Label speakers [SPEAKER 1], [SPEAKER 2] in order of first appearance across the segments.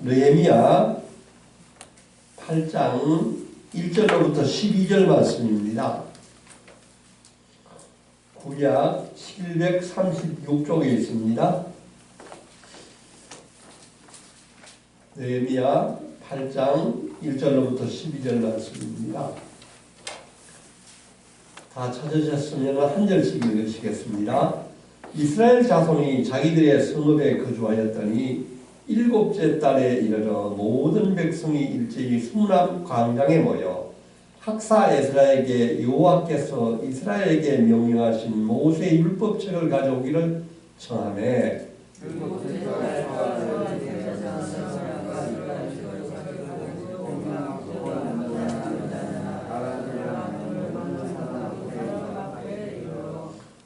[SPEAKER 1] 느헤미야 8장 1절로부터 12절 말씀입니다. 구약 736쪽에 있습니다. 느헤미야 8장 1절로부터 12절 말씀입니다. 다 찾으셨으면 한 절씩 읽으시겠습니다. 이스라엘 자손이 자기들의 성읍에 거주하였더니 7째 달에 이르러 모든 백성이 일제히 수문앞 광장에 모여 학사 에스라에게 여호와께서 이스라엘에게 명령하신 모세의 율법책을 가져오기를 청하매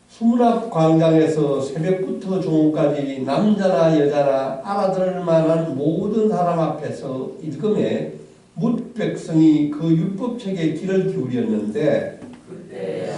[SPEAKER 1] 수문앞 광장에서 새벽부터 중午까지 남자나 여자나 알아들을 만한 모든 사람 앞에서 읽음에 뭇 백성이 그 율법책에 귀를 기울였는데 그때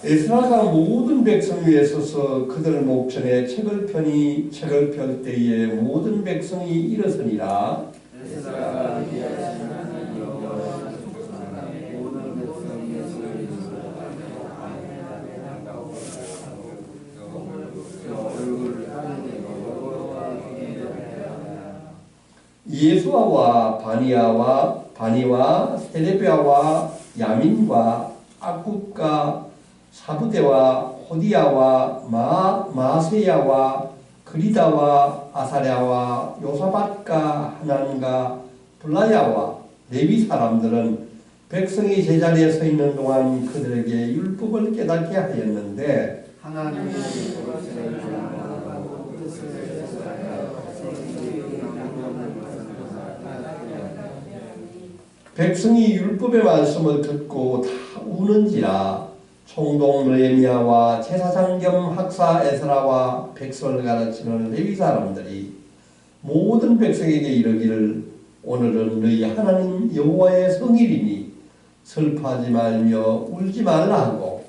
[SPEAKER 1] 에스라가 모든 백성 위에 서서 그들 목전에 책을 펴니 책을 펼 때에 모든 백성이 일어서니라. 예수아와 바니와 세레비아와 야민과 아굽과 사부대와 호디야와 마세야와 그리다와 아사랴와 요사밧과 하난과 블라야와 레위 사람들은 백성이 제자리에 서 있는 동안 그들에게 율법을 깨닫게 하였는데 백성이 율법의 말씀을 듣고 다 우는지라. 총독 느헤미야와 제사장 겸 학사 에스라와 백성을 가르치는 레위 사람들이 모든 백성에게 이르기를 오늘은 너희 하나님 여호와의 성일이니 슬퍼하지 말며 울지 말라 하고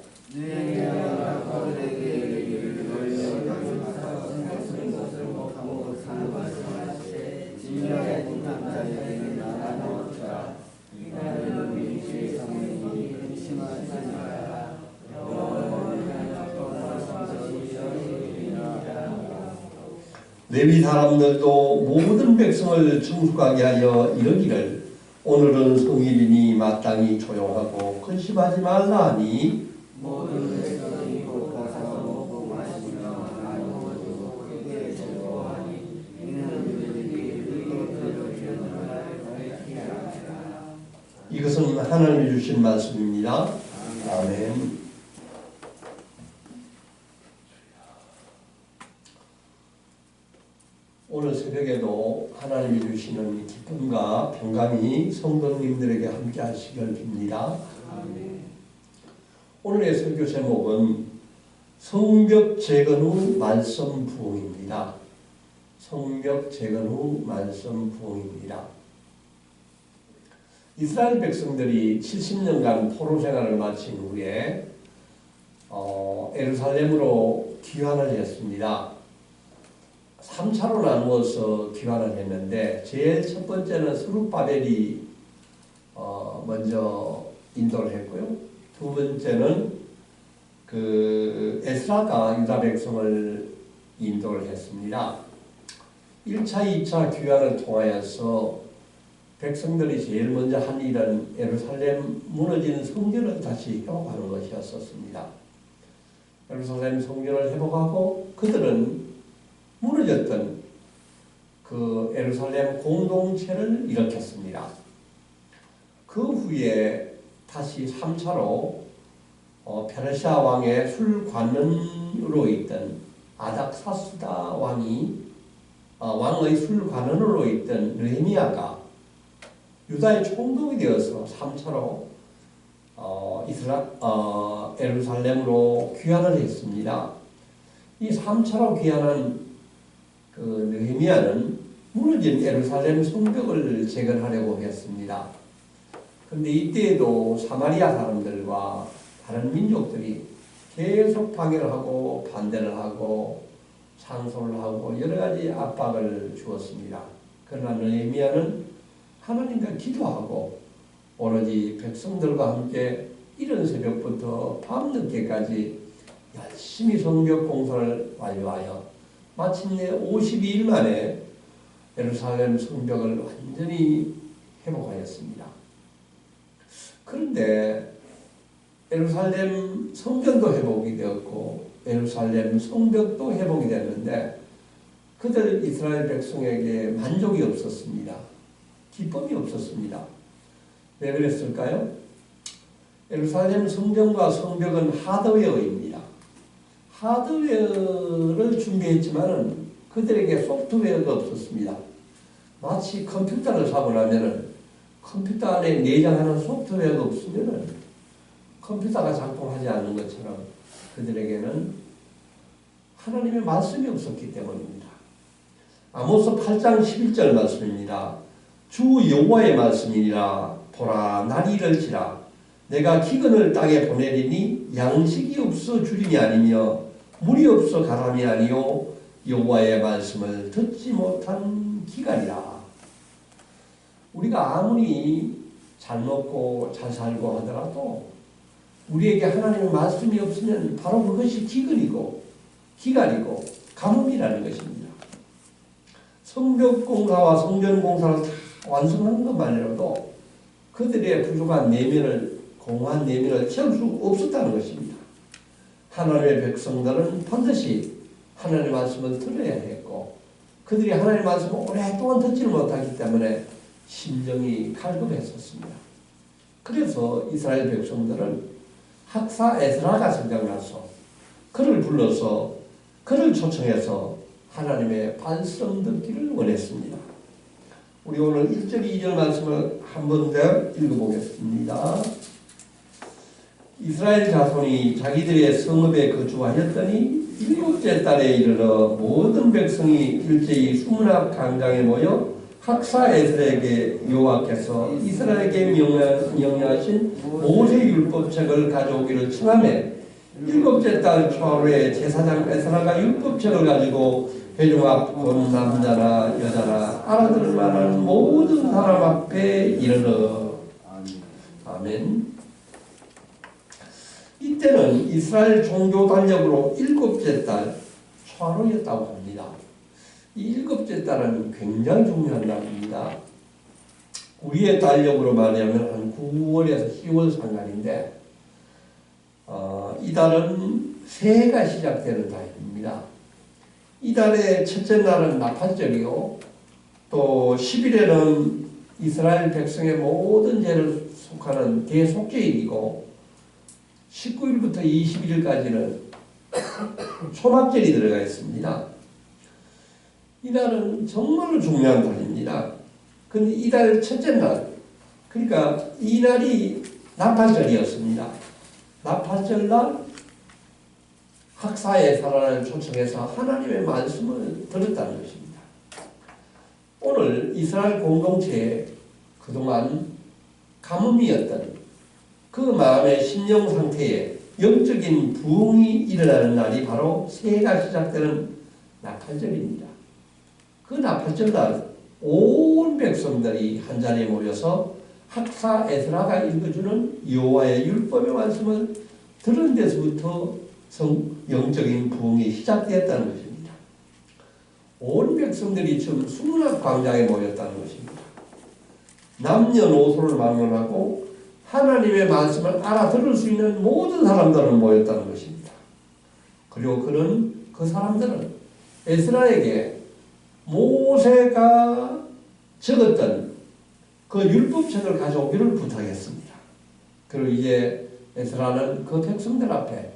[SPEAKER 1] 레위 사람들도 모든 백성을 충숙하게 하여 이르기를 오늘은 성일이니 마땅히 조용하고 근심하지 말라 하니 모든 백성이 곧 가서 먹고 마시며 나누어도 크게 즐거워하니 이는 그들이 율법대로 죄를 밝히라. 이것은 하나님이 주신 말씀입니다. 아멘. 오늘 새벽에도 하나님이 주시는 기쁨과 평강이 성도님들에게 함께 하시길 빕니다. 오늘의 설교 제목은 성벽 재건 후 말씀 부흥입니다. 성벽 재건 후 말씀 부흥입니다. 이스라엘 백성들이 70년간 포로 생활을 마친 후에 예루살렘으로 귀환을 했습니다. 3차로 나누어서 귀환을 했는데 제일 첫 번째는 스룹바벨이 먼저 인도를 했고요. 두 번째는 에스라가 유다 백성을 인도를 했습니다. 1차, 2차 귀환을 통하여서 백성들이 제일 먼저 한 일은 예루살렘 무너진 성전을 다시 회복하는 것이었습니다. 예루살렘 성전을 회복하고 그들은 무너졌던 그 예루살렘 공동체를 일으켰습니다. 그 후에 다시 3차로 페르시아 왕의 술관원으로 있던 아닥사스다 왕의 술관원으로 있던 느헤미야가 유다의 총독이 되어서 3차로 예루살렘으로 귀환을 했습니다. 이 3차로 귀환한 그 느헤미야는 무너진 예루살렘 성벽을 재건하려고 했습니다. 그런데 이때에도 사마리아 사람들과 다른 민족들이 계속 방해를 하고 반대를 하고 상소를 하고 여러 가지 압박을 주었습니다. 그러나 느헤미야는 하나님과 기도하고 오로지 백성들과 함께 이른 새벽부터 밤늦게까지 열심히 성벽 공사를 완료하여 마침내 52일 만에 예루살렘 성벽을 완전히 회복하였습니다. 그런데 예루살렘 성전도 회복이 되었고 예루살렘 성벽도 회복이 됐는데 그들 이스라엘 백성에게 만족이 없었습니다. 기쁨이 없었습니다. 왜 그랬을까요? 예루살렘 성전과 성벽은 하드웨어입니다. 하드웨어를 준비했지만 그들에게 소프트웨어가 없었습니다. 마치 컴퓨터를 사고 나면은 컴퓨터 안에 내장하는 소프트웨어가 없으면은 컴퓨터가 작동하지 않는 것처럼 그들에게는 하나님의 말씀이 없었기 때문입니다. 아모스 8장 11절 말씀입니다. 주 여호와의 말씀이니라. 보라, 날이 이를지라. 내가 기근을 땅에 보내리니 양식이 없어 주림이 아니며 물이 없어 가람이 아니요 여호와의 말씀을 듣지 못한 기간이라. 우리가 아무리 잘 먹고 잘 살고 하더라도 우리에게 하나님의 말씀이 없으면 바로 그것이 기근이고 기간이고 가뭄이라는 것입니다. 성벽공사와 성전공사를 다 완성하는 것만이라도 그들의 부족한 내면을 공허한 내면을 채울 수 없었다는 것입니다. 하나님의 백성들은 반드시 하나님의 말씀을 들어야 했고 그들이 하나님의 말씀을 오랫동안 듣지를 못하기 때문에 심정이 갈급했었습니다. 그래서 이스라엘 백성들은 학사 에스라가 생각나서 그를 불러서 그를 초청해서 하나님의 발성 듣기를 원했습니다. 우리 오늘 1절 2절 말씀을 한 번 더 읽어보겠습니다. 이스라엘 자손이 자기들의 성읍에 거주하였더니 7째 달에 이르러 모든 백성이 일제히 수문앞 강당에 모여 학사 에스라에게 여호와께서 이스라엘에게 명령하신 모세 율법책을 가져오기를 청하매 7째 달 초하루에 제사장 에스라가 율법책을 가지고 회중 앞 본 남자나 여자나 알아들을 만한 모든 사람 앞에 이르러. 아멘. 이때는 이스라엘 종교 달력으로 7째 달 초하루였다고 합니다. 이 7째 달은 굉장히 중요한 날입니다. 우리의 달력으로 말하면 한 9월에서 10월 상간인데 이 달은 새해가 시작되는 달입니다. 이 달의 첫째 날은 나팔절이요. 또 10일에는 이스라엘 백성의 모든 죄를 속하는 대속죄일이고 19일부터 21일까지는 초막절이 들어가 있습니다. 이 날은 정말로 중요한 달입니다. 근데 이 달 첫째 날, 그러니까 이 날이 나팔절이었습니다. 나팔절 날 학사의 사람을 초청해서 하나님의 말씀을 들었다는 것입니다. 오늘 이스라엘 공동체에 그동안 가뭄이었던 그 마음의 심령 상태에 영적인 부흥이 일어나는 날이 바로 새해가 시작되는 나팔절입니다. 그 나팔절 날 온 백성들이 한자리에 모여서 학사 에스라가 읽어주는 여호와의 율법의 말씀을 들은 데서부터 영적인 부흥이 시작되었다는 것입니다. 온 백성들이 지금 수문앞 광장에 모였다는 것입니다. 남녀노소를 막론하고 하나님의 말씀을 알아들을 수 있는 모든 사람들은 모였다는 것입니다. 그리고 그 사람들은 에스라에게 모세가 적었던 그 율법책을 가져오기를 부탁했습니다. 그리고 이제 에스라는 그 백성들 앞에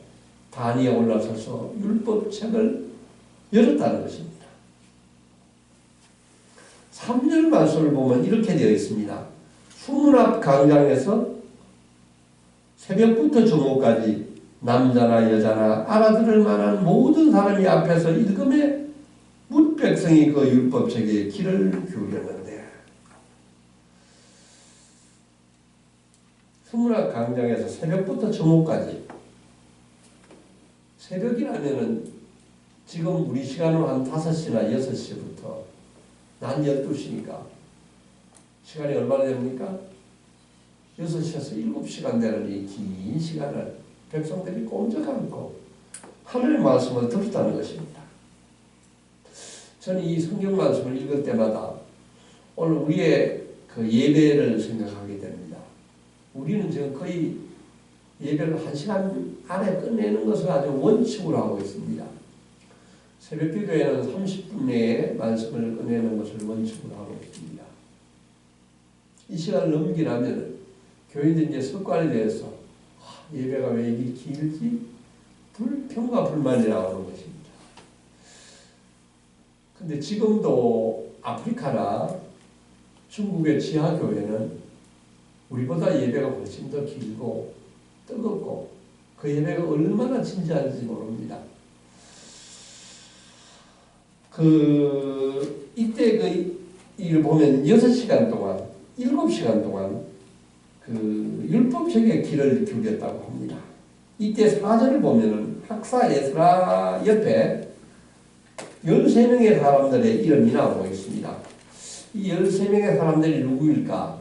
[SPEAKER 1] 단위에 올라서서 율법책을 열었다는 것입니다. 3절 말씀을 보면 이렇게 되어 있습니다. 수문 앞 광장에서 새벽부터 중午까지 남자나 여자나 알아들을 만한 모든 사람이 앞에서 읽음에 뭇 백성이 그 율법책에 귀를 기울였는데 수문학 강장에서 새벽부터 중午까지 새벽이라면은 지금 우리 시간으로 한 5시나 6시부터 난 12시니까 시간이 얼마나 됩니까? 6시에서 7시간 되는 이 긴 시간을 백성들이 꼼짝 않고 하늘의 말씀을 들었다는 것입니다. 저는 이 성경 말씀을 읽을 때마다 오늘 우리의 그 예배를 생각하게 됩니다. 우리는 지금 거의 예배를 1시간 안에 끝내는 것을 아주 원칙으로 하고 있습니다. 새벽 기도에는 30분 내에 말씀을 끝내는 것을 원칙으로 하고 있습니다. 이 시간을 넘기라면 교인들 이제 습관에 대해서 예배가 왜 이렇게 길지? 불평과 불만이 나오는 것입니다. 근데 지금도 아프리카나 중국의 지하교회는 우리보다 예배가 훨씬 더 길고 뜨겁고 그 예배가 얼마나 진지한지 모릅니다. 이때 이를 보면 6시간 동안, 7시간 동안 그 율법책에 귀를 기울였다고 합니다. 이때 사절을 보면은 학사 에스라 옆에 13명의 사람들의 이름이 나오고 있습니다. 이 13명의 사람들이 누구일까?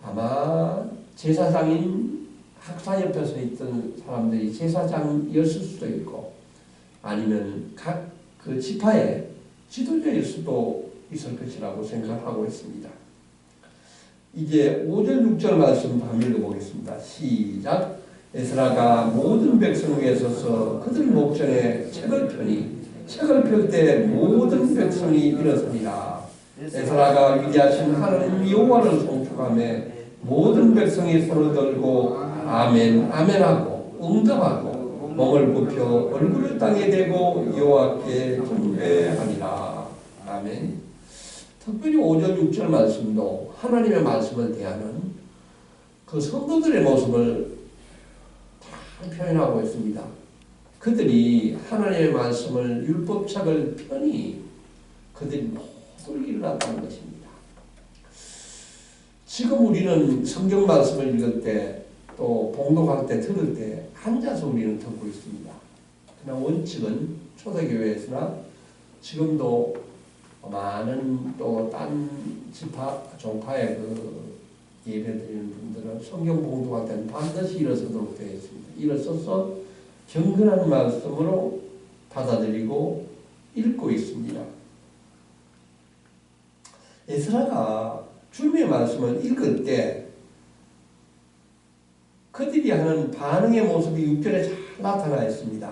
[SPEAKER 1] 아마 제사장인 학사 옆에 서 있던 사람들이 제사장이었을 수도 있고 아니면 각 그 지파의 지도자일 수도 있을 것이라고 생각하고 있습니다. 이제 5절 6절 말씀 한번 읽어보겠습니다. 시작. 에스라가 모든 백성 위에 서서 그들 목전에 책을 펴니 책을 펼 때 모든 백성이 일어서니라. 에스라가 위대하신 하나님 여호와를 송축하며 모든 백성이 손을 들고 아멘 아멘하고 응답하고 몸을 굽혀 얼굴을 땅에 대고 여호와께 경배하니라. 아멘. 특별히 5절 6절 말씀도 하나님의 말씀을 대하는 그 성도들의 모습을 잘 표현하고 있습니다. 그들이 하나님의 말씀을 율법책을 펴니 그들이 모두 일어났다는 것입니다. 지금 우리는 성경 말씀을 읽을 때 또 봉독할 때 들을 때 앉아서 우리는 듣고 있습니다. 그러나 원칙은 초대교회에서나 지금도 많은 또 딴 지파, 종파의 그 예배 드리는 분들은 성경 봉독할 때는 반드시 일어서도록 되어 있습니다. 일어서서 경건한 말씀으로 받아들이고 읽고 있습니다. 에스라가 주님의 말씀을 읽을 때 그들이 하는 반응의 모습이 6절에 잘 나타나 있습니다.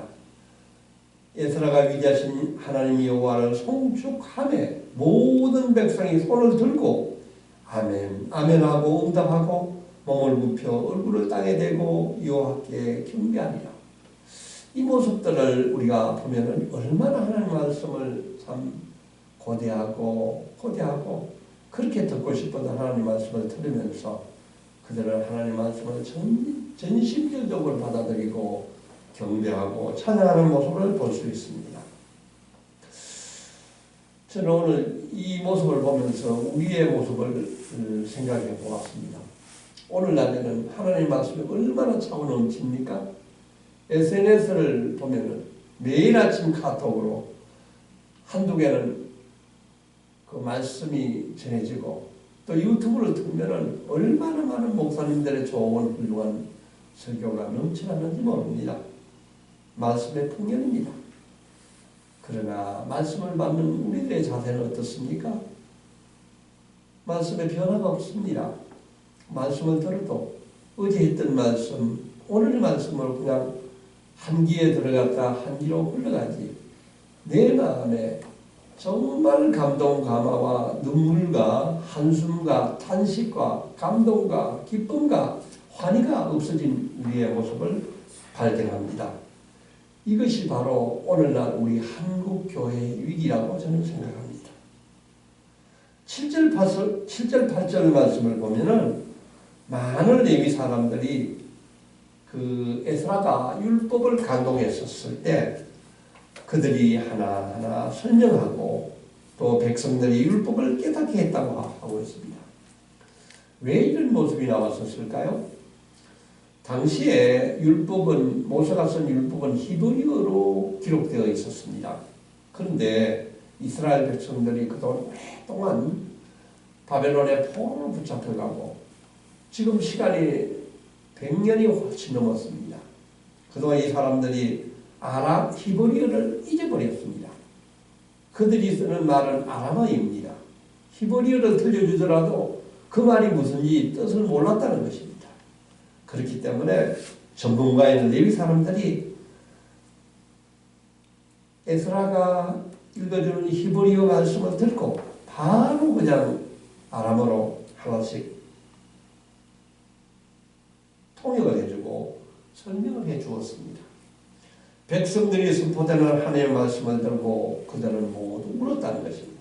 [SPEAKER 1] 에스라가 위대하신 하나님 여호와를 송축하며 모든 백성이 손을 들고 아멘 아멘하고 응답하고 몸을 굽혀 얼굴을 땅에 대고 여호와께 경배하니라. 이 모습들을 우리가 보면은 얼마나 하나님 말씀을 참 고대하고 그렇게 듣고 싶어도 하나님 말씀을 들으면서 그들은 하나님 말씀을 전심전적으로 받아들이고 경배하고 찬양하는 모습을 볼 수 있습니다. 저는 오늘 이 모습을 보면서 우리의 모습을 생각해 보았습니다. 오늘날에는 하나님 말씀이 얼마나 차고 넘칩니까? SNS를 보면은 매일 아침 카톡으로 한두 개는 그 말씀이 전해지고 또 유튜브를 틀면은 얼마나 많은 목사님들의 좋은 훌륭한 설교가 넘쳐나는지 모릅니다. 말씀의 풍년입니다. 그러나 말씀을 받는 우리들의 자세는 어떻습니까? 말씀에 변화가 없습니다. 말씀을 들어도 어제 했던 말씀, 오늘 말씀으로 그냥 한 귀에 들어갔다 한 귀로 흘러가지 내 마음에 정말 감동, 감화와 눈물과 한숨과 탄식과 감동과 기쁨과 환희가 없어진 우리의 모습을 발견합니다. 이것이 바로 오늘날 우리 한국교회의 위기라고 저는 생각합니다. 7절 8절 말씀을 보면은 많은 레위 사람들이 그 에스라가 율법을 강독했었을 때 그들이 하나하나 설명하고 또 백성들이 율법을 깨닫게 했다고 하고 있습니다. 왜 이런 모습이 나왔었을까요? 당시에 율법은, 모세가 쓴 율법은 히브리어로 기록되어 있었습니다. 그런데 이스라엘 백성들이 그동안 오랫동안 바벨론의 포로로 붙잡혀가고 지금 시간이 100년이 훨씬 넘었습니다. 그동안 이 사람들이 히브리어를 잊어버렸습니다. 그들이 쓰는 말은 아람어입니다. 히브리어를 들려주더라도 그 말이 무슨지 뜻을 몰랐다는 것입니다. 그렇기 때문에 전문가인 레위 사람들이 에스라가 읽어주는 히브리어 말씀을 듣고 바로 그냥 아람어로 하나씩 통역을 해주고 설명을 해주었습니다. 백성들이 선포되는 하나님의 말씀을 들고 그들은 모두 울었다는 것입니다.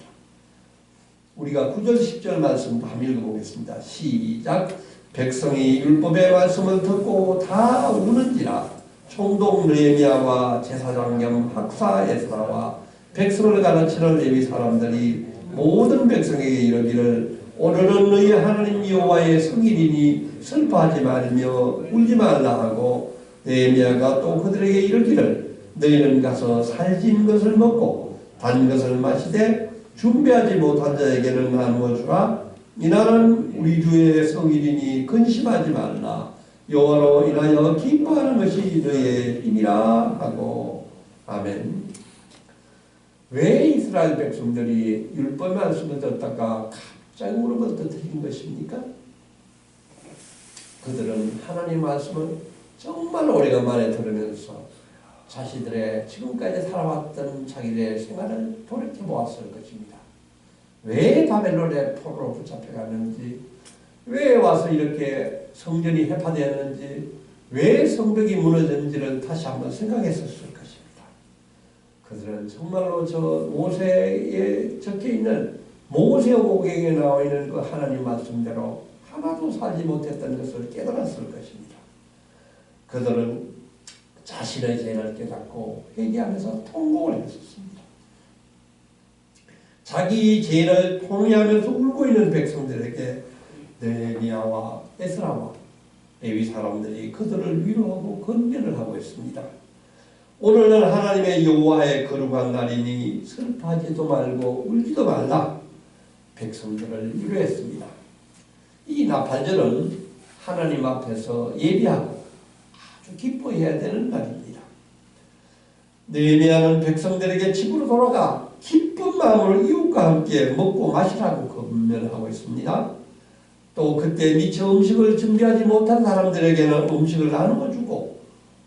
[SPEAKER 1] 우리가 9절 10절 말씀 한번 읽어보겠습니다. 시작. 백성이 율법의 말씀을 듣고 다 우는지라 총독 느헤미야와 제사장 겸 학사 에스라와 백성을 가르치는 레위 사람들이 모든 백성에게 이르기를 오늘은 너희 하나님 여호와의 성일이니 슬퍼하지 말며 울지 말라 하고 느헤미야가 또 그들에게 이르기를 너희는 가서 살진 것을 먹고 단 것을 마시되 준비하지 못한 자에게는 나누어 주라. 이날은 우리 주의 성일이니 근심하지 말라. 여호와로 인하여 기뻐하는 것이 너희의 힘이라 하고. 아멘. 왜 이스라엘 백성들이 율법 말씀을 듣다가 갑자기 울음을 터뜨린 것입니까? 그들은 하나님 말씀을 정말 오래간만에 들으면서 자신들의 지금까지 살아왔던 자기들의 생활을 돌이켜보았을 것입니다. 왜 바벨론의 포로로 붙잡혀갔는지, 왜 와서 이렇게 성전이 해파되었는지, 왜 성벽이 무너졌는지를 다시 한번 생각했었을 것입니다. 그들은 정말로 저 모세에 적혀있는 모세오경에 나와 있는 그 하나님 말씀대로 하나도 살지 못했던 것을 깨달았을 것입니다. 그들은 자신의 죄를 깨닫고 회개하면서 통곡을 했었습니다. 자기 죄를 통회하면서 울고 있는 백성들에게 느헤미야와 에스라와 레위 사람들이 그들을 위로하고 건면을 하고 있습니다. 오늘은 하나님의 여호와의 거룩한 날이니 슬퍼하지도 말고 울지도 말라. 백성들을 위로했습니다. 이 나팔절은 하나님 앞에서 예비하고 아주 기뻐해야 되는 날입니다. 느헤미야는 백성들에게 집으로 돌아가 기쁜 마음으로 이웃과 함께 먹고 마시라고 건면하고 있습니다. 또 그때 미처 음식을 준비하지 못한 사람들에게는 음식을 나누어 주고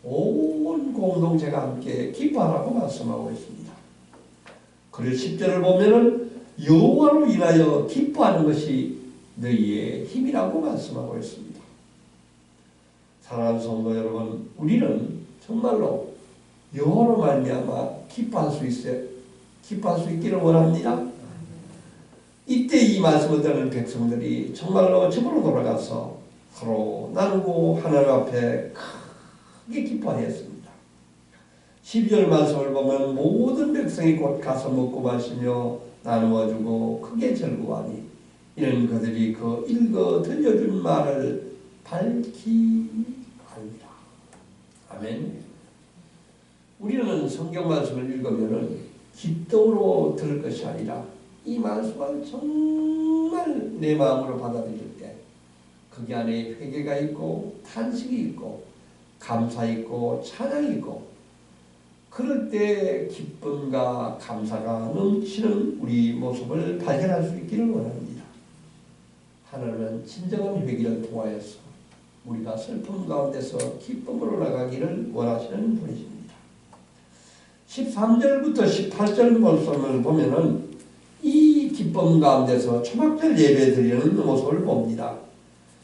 [SPEAKER 1] 온 공동체가 함께 기뻐하라고 말씀하고 있습니다. 그리고 10절을 보면은 여호와로 인하여 기뻐하는 것이 너희의 힘이라고 말씀하고 있습니다. 사랑하는 성도 여러분, 우리는 정말로 여호와로 말미암아 기뻐할 수 있기를 원합니다. 이때 이 말씀을 듣는 백성들이 정말로 집으로 돌아가서 서로 나누고 하나님 앞에 크게 기뻐하였습니다. 12절 말씀을 보면 모든 백성이 곧 가서 먹고 마시며 나누어주고 크게 즐거워하니 이는 그들이 그 읽어 들려준 말을 밝히 알리라. 아멘. 우리는 성경 말씀을 읽으면 기도로 들을 것이 아니라 이 말씀을 정말 내 마음으로 받아들일 때 거기 안에 회개가 있고 탄식이 있고 감사 있고 찬양이 있고 그럴 때 기쁨과 감사가 넘치는 우리 모습을 발견할 수 있기를 원합니다. 하나님은 진정한 회개를 통하여서 우리가 슬픔 가운데서 기쁨으로 나가기를 원하시는 분이십니다. 13절부터 18절 말씀을 보면은 이 기쁨 가운데서 초막절 예배 드리는 모습을 봅니다.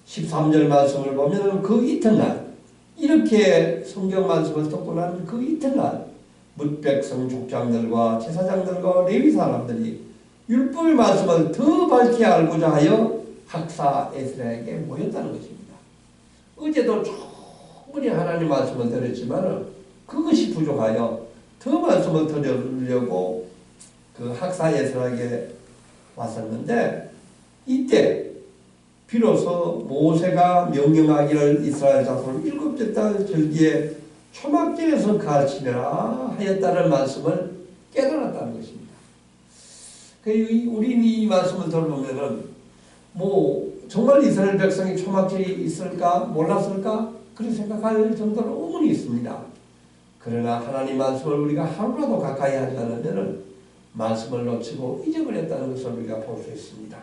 [SPEAKER 1] 13절 말씀을 보면은 그 이튿날 이렇게 성경 말씀을 듣고 난 그 이튿날 뭇백성 족장들과 제사장들과 레위 사람들이 율법의 말씀을 더 밝게 알고자 하여 학사 에스라에게 모였다는 것입니다. 어제도 충분히 하나님 말씀을 들었지만 그것이 부족하여 더 말씀을 들으려고 그 학사 예술학에 왔었는데, 이때 비로소 모세가 명령하기를 이스라엘 자손을 일곱째 달 절기에 초막절에서 가르치라 하였다는 말씀을 깨달았다는 것입니다. 우리는 이 말씀을 들어보면은 정말 이스라엘 백성이 초막절이 있을까 몰랐을까 그렇게 생각할 정도로 의문이 있습니다. 그러나 하나님 말씀을 우리가 하루라도 가까이 하지 않으면 말씀을 놓치고 잊어버렸다는 것을 우리가 볼 수 있습니다.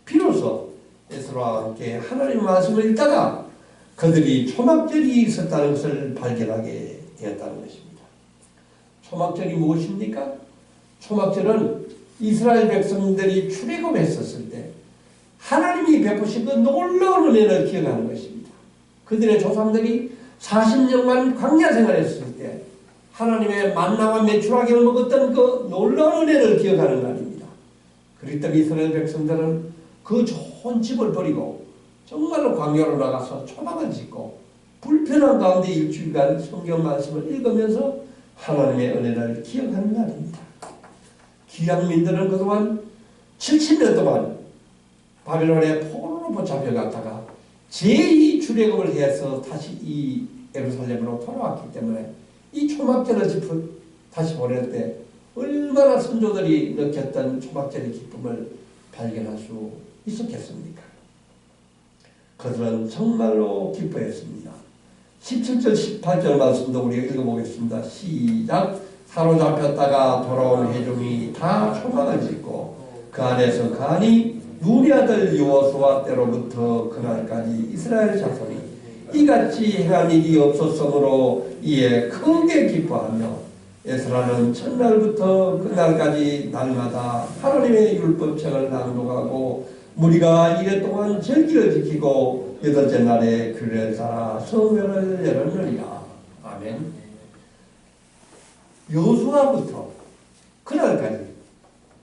[SPEAKER 1] 비로소 에스라와 함께 하나님 말씀을 읽다가 그들이 초막절이 있었다는 것을 발견하게 되었다는 것입니다. 초막절이 무엇입니까? 초막절은 이스라엘 백성들이 출애굽했었을 때 하나님이 베푸신 그 놀라운 은혜를 기억하는 것입니다. 그들의 조상들이 40년간 광야 생활했을 때 하나님의 만나와 메추라기를 먹었던 그 놀라운 은혜를 기억하는 날입니다. 그렇기 때문에 이스라엘 백성들은 그 좋은 집을 버리고 정말로 광야로 나가서 초막을 짓고 불편한 가운데 일주일간 성경 말씀을 읽으면서 하나님의 은혜를 기억하는 날입니다. 기양민들은 그동안 70년 동안 바벨론의 포로로 붙잡혀갔다가 제2 출애굽을 해서 다시 이 예루살렘으로 돌아왔기 때문에 이 초막절을 다시 보낼 때 얼마나 선조들이 느꼈던 초막절의 기쁨을 발견할 수 있었겠습니까? 그들은 정말로 기뻐했습니다. 17절 18절 말씀도 우리가 읽어보겠습니다. 시작. 사로잡혔다가 돌아온 회중이 다 초막을 짓고 그 안에서 가니 눈의 아들 여호수아 때로부터 그날까지 이스라엘 자손이 이같이 행한 일이 없었으므로 이에 크게 기뻐하며 에스라는 첫날부터 그날까지 날마다 하나님의 율법책을 낭독하고 무리가 이래 동안 절기를 지키고 여덟째 날에 규례를 따라 성회를 열었느니라. 아멘. 여호수아부터 그날까지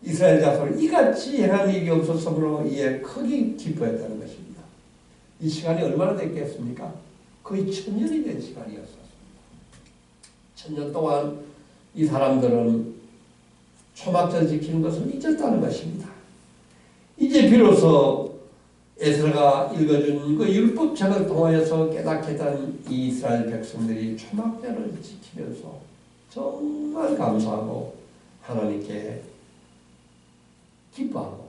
[SPEAKER 1] 이스라엘 자손은 이같이 행한 일이 없었으므로 이에 크게 기뻐했다는 것입니다. 이 시간이 얼마나 됐겠습니까? 거의 1000년이 된 시간이었습니다. 1000년 동안 이 사람들은 초막절 지키는 것을 잊었다는 것입니다. 이제 비로소 에스라가 읽어준 그 율법책을 통하여서 깨닫게 된 이 이스라엘 백성들이 초막절을 지키면서 정말 감사하고 하나님께 기뻐하고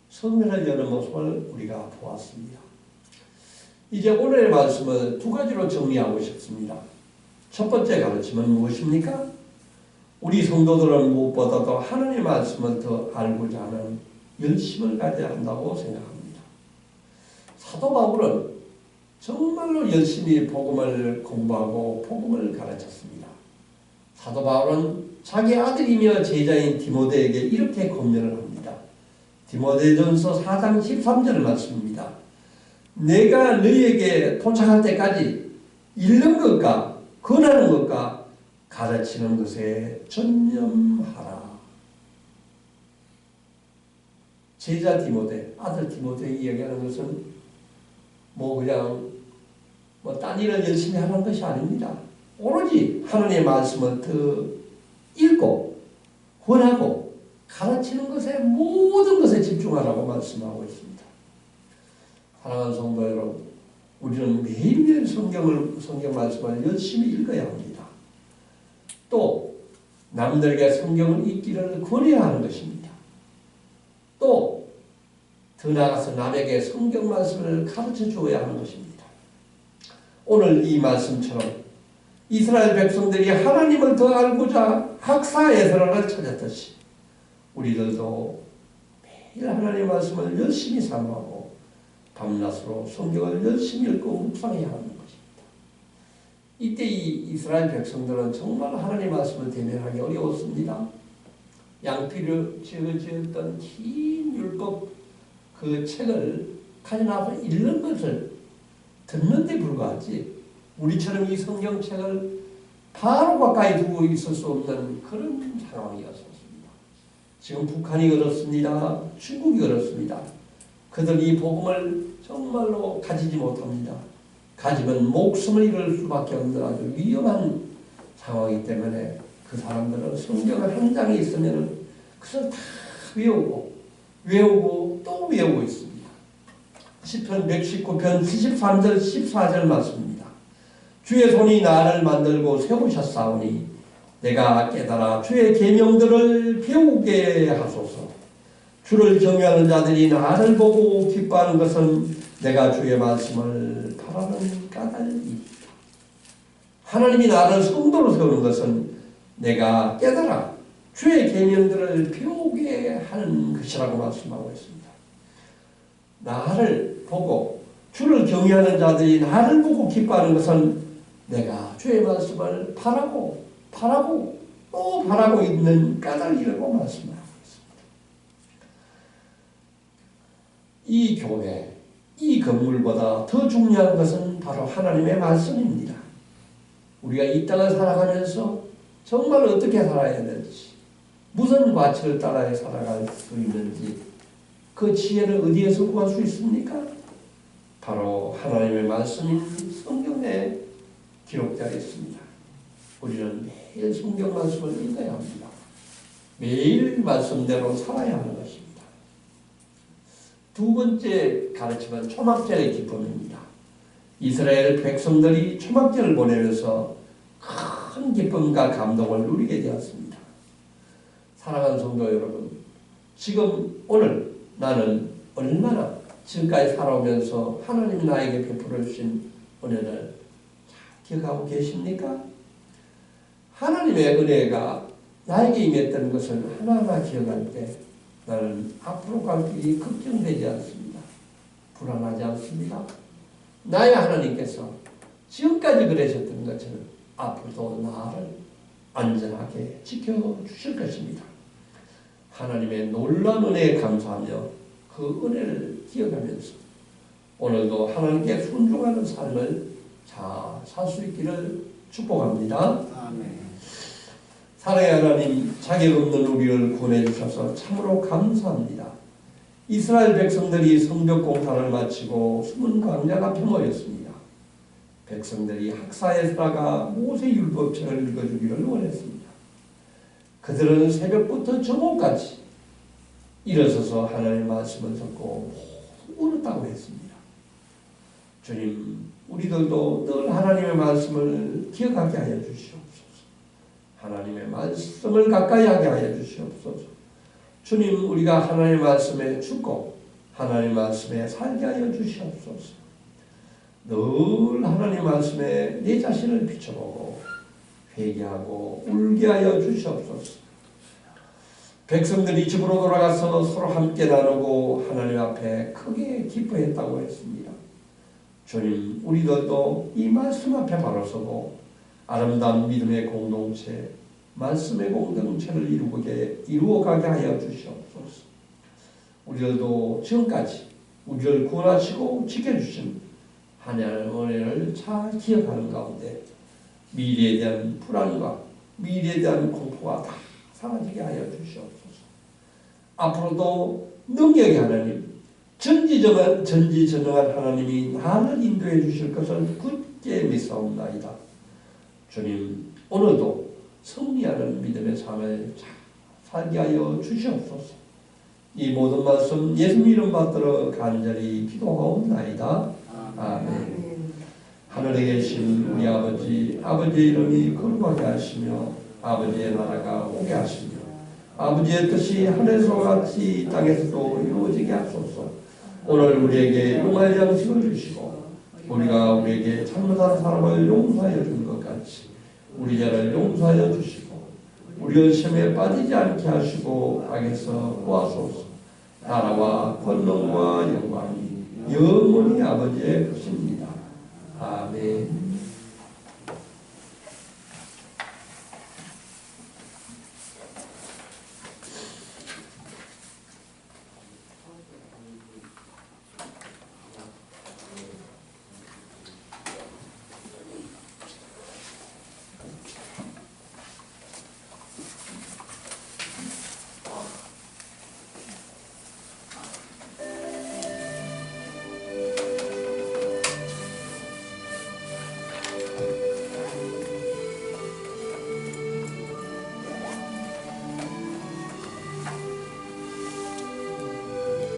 [SPEAKER 1] 성회를 여는 모습을 우리가 보았습니다. 이제 오늘의 말씀을 두 가지로 정리하고 싶습니다. 첫 번째 가르침은 무엇입니까? 우리 성도들은 무엇보다도 하나님의 말씀을 더 알고자 하는 열심을 가져야 한다고 생각합니다. 사도 바울은 정말로 열심히 복음을 공부하고 복음을 가르쳤습니다. 사도 바울은 자기 아들이며 제자인 디모데에게 이렇게 권면을 합니다. 디모데전서 4장 13절 말씀입니다. 내가 너희에게 도착할 때까지 읽는 것과 권하는 것과 가르치는 것에 전념하라. 제자 디모데, 아들 디모데에게 이야기하는 것은 그냥 딴 일을 열심히 하는 것이 아닙니다. 오로지 하나님의 말씀을 더 읽고 권하고 가르치는 것에 모든 것에 집중하라고 말씀하고 있습니다. 사랑하는 성도 여러분, 우리는 매일매일 성경 말씀을 열심히 읽어야 합니다. 또 남들에게 성경을 읽기를 권해야 하는 것입니다. 또 더 나아가서 남에게 성경 말씀을 가르쳐 주어야 하는 것입니다. 오늘 이 말씀처럼 이스라엘 백성들이 하나님을 더 알고자 학사 에스라를 찾았듯이 우리들도 매일 하나님의 말씀을 열심히 사모하고 밤낮으로 성경을 열심히 읽고 묵상해야 하는 것입니다. 이때 이 이스라엘 백성들은 정말 하나님의 말씀을 대면하기 어려웠습니다. 양피를 지어졌던 긴 율법 그 책을 가져나서 읽는 것을 듣는 데 불과하지 우리처럼 이 성경책을 바로 가까이 두고 있을 수 없는 그런 상황이었습니다. 지금 북한이 그렇습니다. 중국이 그렇습니다. 그들이 이 복음을 정말로 가지지 못합니다. 가지면 목숨을 잃을 수밖에 없는 아주 위험한 상황이기 때문에 그 사람들은 성경을 한 장이 있으면 그것을 다 외우고 또 외우고 있습니다. 시편 119편 73절 14절 말씀입니다. 주의 손이 나를 만들고 세우셨사오니 내가 깨달아 주의 계명들을 배우게 하소서. 주를 경외하는 자들이 나를 보고 기뻐하는 것은 내가 주의 말씀을 바라는 까닭이다. 하나님이 나를 성도로 세우는 것은 내가 깨달아 주의 계명들을 배우게 하는 것이라고 말씀하고 있습니다. 나를 보고 주를 경외하는 자들이 나를 보고 기뻐하는 것은 내가 주의 말씀을 바라고 또 바라고 있는 까닭이라고 말씀하고 있습니다. 이 교회, 이 건물보다 더 중요한 것은 바로 하나님의 말씀입니다. 우리가 이 땅을 살아가면서 정말 어떻게 살아야 될지, 무슨 과칙을 따라야 살아갈 수 있는지, 그 지혜를 어디에서 구할 수 있습니까? 바로 하나님의 말씀인 성경에 기록되어 있습니다. 우리는 매일 성경 말씀을 읽어야 합니다. 매일 말씀대로 살아야 하는 것입니다. 두 번째 가르침은 초막절의 기쁨입니다. 이스라엘 백성들이 초막절을 보내면서 큰 기쁨과 감동을 누리게 되었습니다. 사랑하는 성도 여러분, 지금 오늘 나는 얼마나 지금까지 살아오면서 하나님이 나에게 베풀어 주신 은혜를 잘 기억하고 계십니까? 하나님의 은혜가 나에게 임했던 것을 하나하나 기억할 때 나는 앞으로 갈 길이 걱정되지 않습니다. 불안하지 않습니다. 나의 하나님께서 지금까지 그러셨던 것처럼 앞으로도 나를 안전하게 지켜주실 것입니다. 하나님의 놀라운 은혜에 감사하며 그 은혜를 기억하면서 오늘도 하나님께 순종하는 삶을 잘 살 수 있기를 축복합니다. 아멘. 사랑의 하나님, 자격 없는 우리를 구원해 주셔서 참으로 감사합니다. 이스라엘 백성들이 성벽 공사를 마치고 숨은 광야 앞에 모였습니다. 백성들이 학사에 들어가 모세율법책을 읽어주기를 원했습니다. 그들은 새벽부터 저녁까지 일어서서 하나님의 말씀을 듣고 울었다고 했습니다. 주님, 우리들도 늘 하나님의 말씀을 기억하게 하여 주시옵소서. 하나님의 말씀을 가까이 하게 하여 주시옵소서. 주님, 우리가 하나님의 말씀에 죽고 하나님의 말씀에 살게 하여 주시옵소서. 늘 하나님의 말씀에 내 자신을 비춰보고 회개하고 울게 하여 주시옵소서. 백성들이 집으로 돌아가서 서로 함께 나누고 하나님 앞에 크게 기뻐했다고 했습니다. 주님, 우리들도 이 말씀 앞에 바로 서고 아름다운 믿음의 공동체, 말씀의 공동체를 이루어가게 하여 주시옵소서. 우리들도 지금까지 우리를 구원하시고 지켜주신 하나님의 은혜를 잘 기억하는 가운데 미래에 대한 불안과 미래에 대한 공포가 다 사라지게 하여 주시옵소서. 앞으로도 능력의 하나님, 전지전능한 하나님이 나를 인도해 주실 것을 굳게 믿사옵나이다. 주님, 오늘도 승리하는 믿음의 삶을 잘 살게 하여 주시옵소서. 이 모든 말씀 예수님 이름 받들어 간절히 기도하옵나이다. 아멘. 하늘에 계신 우리 아버지, 아버지의 이름이 거룩하게 하시며 아버지의 나라가 오게 하시며 아버지의 뜻이 하늘에서 같이 이 땅에서도 이루어지게 하소서. 오늘 우리에게 용할 양식을 주시고 우리가 우리에게 잘못한 사람을 용서하여 준 것 같이 우리 죄를 용서하여 주시고 우리의 시험에 빠지지 않게 하시고 악에서 구하소서. 나라와 권능과 영광이 영원히 아버지의 것입니다. 아멘.